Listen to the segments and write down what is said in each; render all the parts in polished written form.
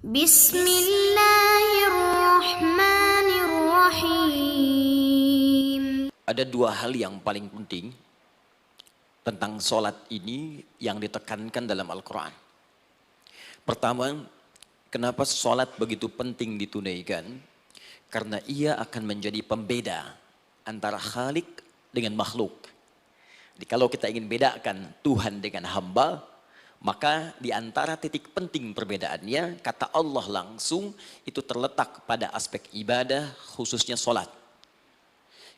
Bismillahirrahmanirrahim. Ada dua hal yang paling penting tentang sholat ini yang ditekankan dalam Al-Quran. Pertama, kenapa sholat begitu penting ditunaikan? Karena ia akan menjadi pembeda antara Khalik dengan makhluk. Jadi kalau kita ingin bedakan Tuhan dengan hamba, maka di antara titik penting perbedaannya, kata Allah langsung itu terletak pada aspek ibadah, khususnya sholat.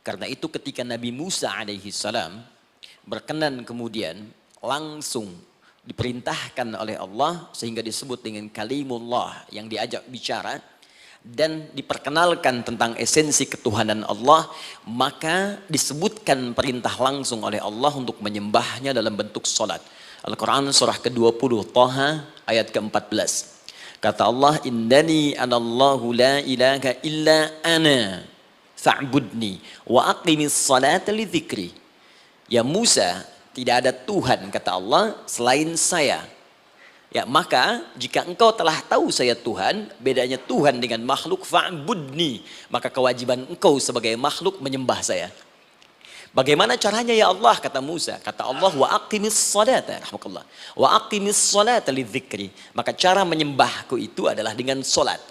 Karena itu ketika Nabi Musa alaihissalam berkenan kemudian langsung diperintahkan oleh Allah sehingga disebut dengan kalimullah yang diajak bicara dan diperkenalkan tentang esensi ketuhanan Allah, maka disebutkan perintah langsung oleh Allah untuk menyembahnya dalam bentuk sholat. Al-Quran surah ke-20 Taha ayat ke-14. Kata Allah, innani anallahu la ilaha illa ana fa'budni wa aqimis salata li dzikri. Ya Musa, tidak ada Tuhan kata Allah selain saya. Ya maka jika engkau telah tahu saya Tuhan, bedanya Tuhan dengan makhluk, fa'budni, maka kewajiban engkau sebagai makhluk menyembah saya. Bagaimana caranya ya Allah, kata Musa? Kata Allah, wa aqimis salata, rahmatullah. Wa aqimis salata li dzikri. Maka cara menyembahku itu adalah dengan solat.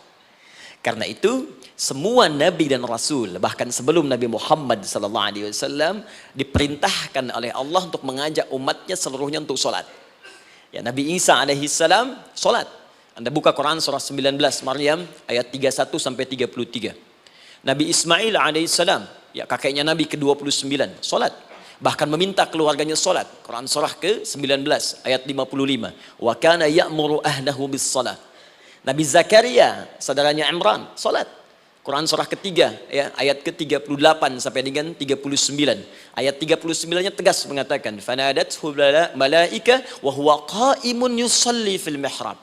Karena itu semua nabi dan rasul, bahkan sebelum Nabi Muhammad SAW diperintahkan oleh Allah untuk mengajak umatnya seluruhnya untuk solat. Ya, Nabi Isa alaihissalam solat. Anda buka Quran surah 19 Maryam ayat 31 sampai 33. Nabi Ismail alaihissalam, ya kakeknya Nabi ke-29, solat. Bahkan meminta keluarganya solat. Quran surah ke-19 ayat 55. Wa kana ya'muru ahlahu bis salat. Nabi Zakaria, saudaranya Imran, solat. Quran surah ketiga, ya, ayat ke-38 sampai dengan 39. Ayat 39-nya tegas mengatakan, fanadathu malaika wa huwa qa'imun yusalli fil mihrab.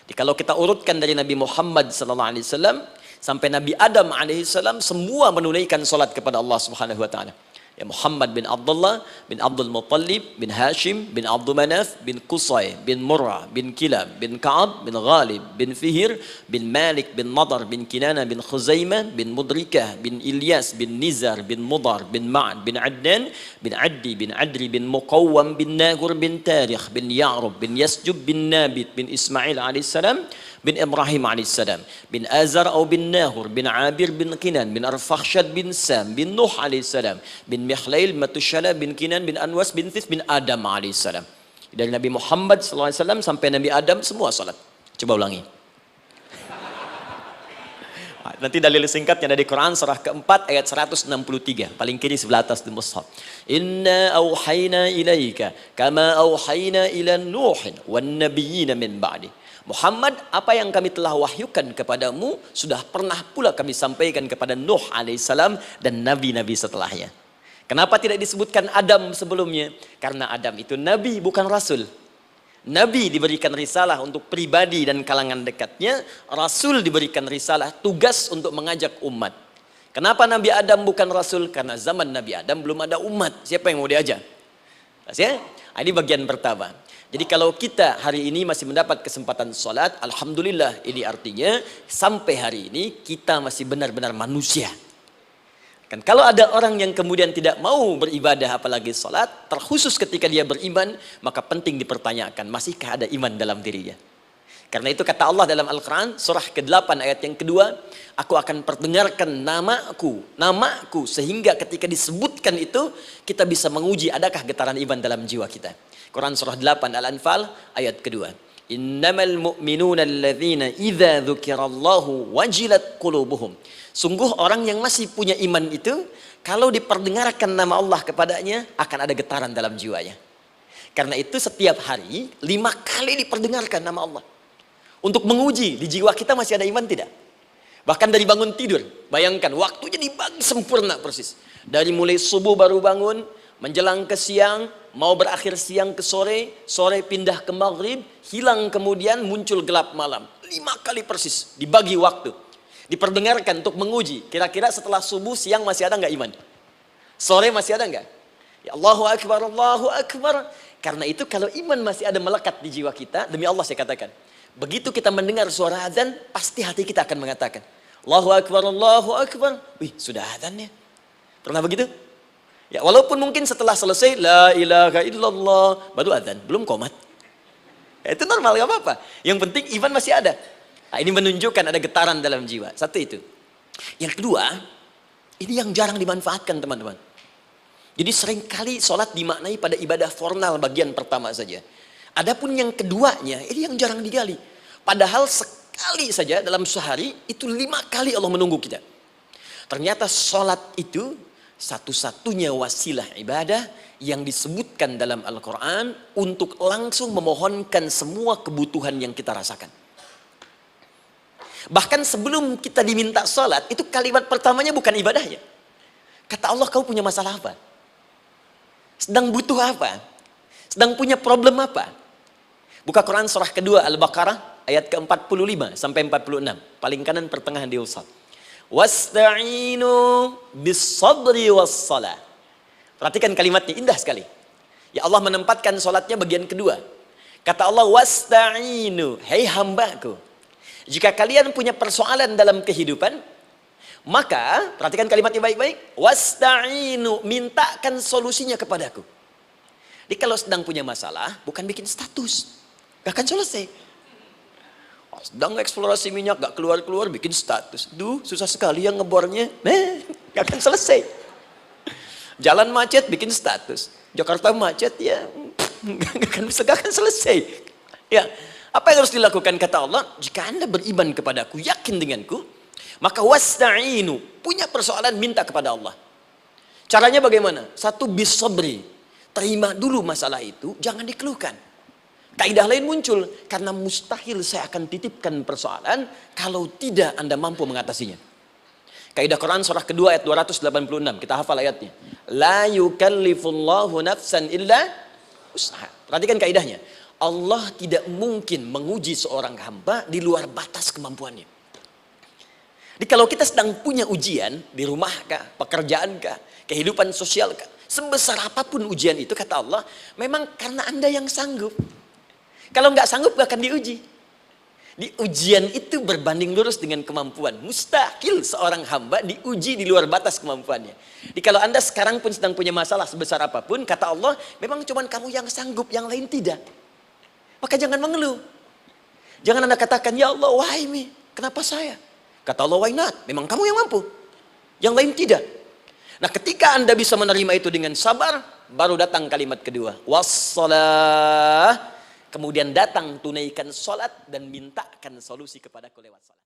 Jadi kalau kita urutkan dari Nabi Muhammad SAW sampai Nabi Adam alaihissalam, semua menunaikan salat kepada Allah Subhanahu wa taala. Ya Muhammad bin Abdullah bin Abdul Muttalib bin Hashim bin Abdul Manaf bin Qusay bin Murrah bin Kilab bin Ka'ab bin Ghalib bin Fihir bin Malik bin Nadar bin Kinana bin Khuzaimah bin Mudrikah bin Ilyas bin Nizar bin Mudar bin Ma'ad bin Adnan bin Addi bin Adri bin Muqawwam bin Nagur bin Tarikh bin Ya'rub bin Yasjub bin Nabit bin Ismail alaihissalam bin Ibrahim alaihissalam bin Azar atau bin Nahur bin Abir bin Kinan bin Arfakhshad bin Sam bin Nuh alaihissalam bin Mikhlail Matushala bin Kinan bin Anwas bin This bin Adam alaihissalam. Dari Nabi Muhammad SAW sampai Nabi Adam semua salat. Coba ulangi. Nanti dalil singkatnya dari Quran surah keempat ayat 163 paling kiri sebelah atas di mushaf. Inna auhayna ilaika kama auhayna ila Nuhin wan nabiyyin min ba'di. Muhammad, apa yang kami telah wahyukan kepadamu sudah pernah pula kami sampaikan kepada Nuh alaihissalam dan nabi-nabi setelahnya. Kenapa tidak disebutkan Adam sebelumnya? Karena Adam itu nabi bukan rasul. Nabi diberikan risalah untuk pribadi dan kalangan dekatnya, rasul diberikan risalah tugas untuk mengajak umat. Kenapa Nabi Adam bukan rasul? Karena zaman Nabi Adam belum ada umat. Siapa yang mau diajak? Ya? Ini bagian pertama. Jadi kalau kita hari ini masih mendapat kesempatan sholat, alhamdulillah, ini artinya sampai hari ini kita masih benar-benar manusia. Kan kalau ada orang yang kemudian tidak mau beribadah apalagi sholat, terkhusus ketika dia beriman, maka penting dipertanyakan, masihkah ada iman dalam dirinya? Karena itu kata Allah dalam Al-Quran, surah ke-8 ayat yang kedua, aku akan perdengarkan namaku, sehingga ketika disebutkan itu, kita bisa menguji adakah getaran iman dalam jiwa kita. Quran surah 8 Al-Anfal ayat kedua. Innamal mu'minuna alladzina idza dzukirallahu wajilat qulubuhum. Sungguh orang yang masih punya iman itu, kalau diperdengarkan nama Allah kepadanya, akan ada getaran dalam jiwanya. Karena itu setiap hari 5 kali diperdengarkan nama Allah. Untuk menguji di jiwa kita masih ada iman tidak? Bahkan dari bangun tidur, bayangkan waktunya dibagi sempurna persis. Dari mulai subuh baru bangun, menjelang ke siang, mau berakhir siang ke sore, sore pindah ke maghrib, hilang kemudian muncul gelap malam. 5 kali persis dibagi waktu. Diperdengarkan untuk menguji, kira-kira setelah subuh siang masih ada nggak iman? Sore masih ada nggak? Ya Allahu Akbar, Allahu Akbar. Karena itu kalau iman masih ada melekat di jiwa kita, demi Allah saya katakan, Begitu kita mendengar suara azan, pasti hati kita akan mengatakan, Allahu Akbar, Allahu Akbar. Wih, sudah azan ya. Pernah begitu? Ya, walaupun mungkin setelah selesai, La ilaha illallah, baru azan, belum qomat. Ya, itu normal, gak apa-apa. Yang penting iman masih ada. Nah, ini menunjukkan ada getaran dalam jiwa. Satu itu. Yang kedua, ini yang jarang dimanfaatkan teman-teman. Jadi seringkali sholat dimaknai pada ibadah formal bagian pertama saja. Adapun yang keduanya, ini yang jarang digali. Padahal sekali saja dalam sehari, itu 5 kali Allah menunggu kita. Ternyata sholat itu satu-satunya wasilah ibadah yang disebutkan dalam Al-Quran untuk langsung memohonkan semua kebutuhan yang kita rasakan. Bahkan sebelum kita diminta sholat, itu kalimat pertamanya bukan ibadahnya. Kata Allah, kau punya masalah apa? Sedang butuh apa? Sedang punya problem apa? Buka Quran surah kedua Al-Baqarah ayat ke-45 sampai 46. Paling kanan pertengahan di usad. Wasta'inu bis-sabri was-salah. Perhatikan kalimatnya, indah sekali. Ya Allah menempatkan sholatnya bagian kedua. Kata Allah, wasta'inu, hei hambaku. Jika kalian punya persoalan dalam kehidupan, maka, perhatikan kalimatnya baik-baik. Wasta'inu, mintakan solusinya kepadaku. Jadi kalau sedang punya masalah, bukan bikin status. Gak akan selesai. Sedang eksplorasi minyak, gak keluar-keluar, bikin status. Duh, susah sekali yang ngebornya. Gak akan selesai. Jalan macet, bikin status. Jakarta macet, ya gak akan selesai. Ya, apa yang harus dilakukan kata Allah? Jika Anda beriman kepadaku, yakin denganku, maka wasta'inu, punya persoalan minta kepada Allah. Caranya bagaimana? Satu, bis-sabri. Terima dulu masalah itu, jangan dikeluhkan. Kaidah lain muncul, karena mustahil saya akan titipkan persoalan kalau tidak Anda mampu mengatasinya. Kaidah Quran surah kedua ayat 286, kita hafal ayatnya. La yukallifullahu nafsan illa usaha. Perhatikan kaidahnya. Allah tidak mungkin menguji seorang hamba di luar batas kemampuannya. Jadi kalau kita sedang punya ujian di rumah kah, pekerjaan kah, kehidupan sosial kah, sebesar apapun ujian itu kata Allah, memang karena Anda yang sanggup. Kalau nggak sanggup gak akan diuji. Di ujian itu berbanding lurus dengan kemampuan. Mustahil seorang hamba diuji di luar batas kemampuannya. Jadi kalau Anda sekarang pun sedang punya masalah sebesar apapun, kata Allah, memang cuma kamu yang sanggup, yang lain tidak. Maka jangan mengeluh. Jangan Anda katakan, ya Allah, why me? Kenapa saya? Kata Allah, why not? Memang kamu yang mampu. Yang lain tidak. Nah, ketika Anda bisa menerima itu dengan sabar, baru datang kalimat kedua. Wassalah. Kemudian datang tunaikan sholat dan mintakan solusi kepadaku lewat sholat.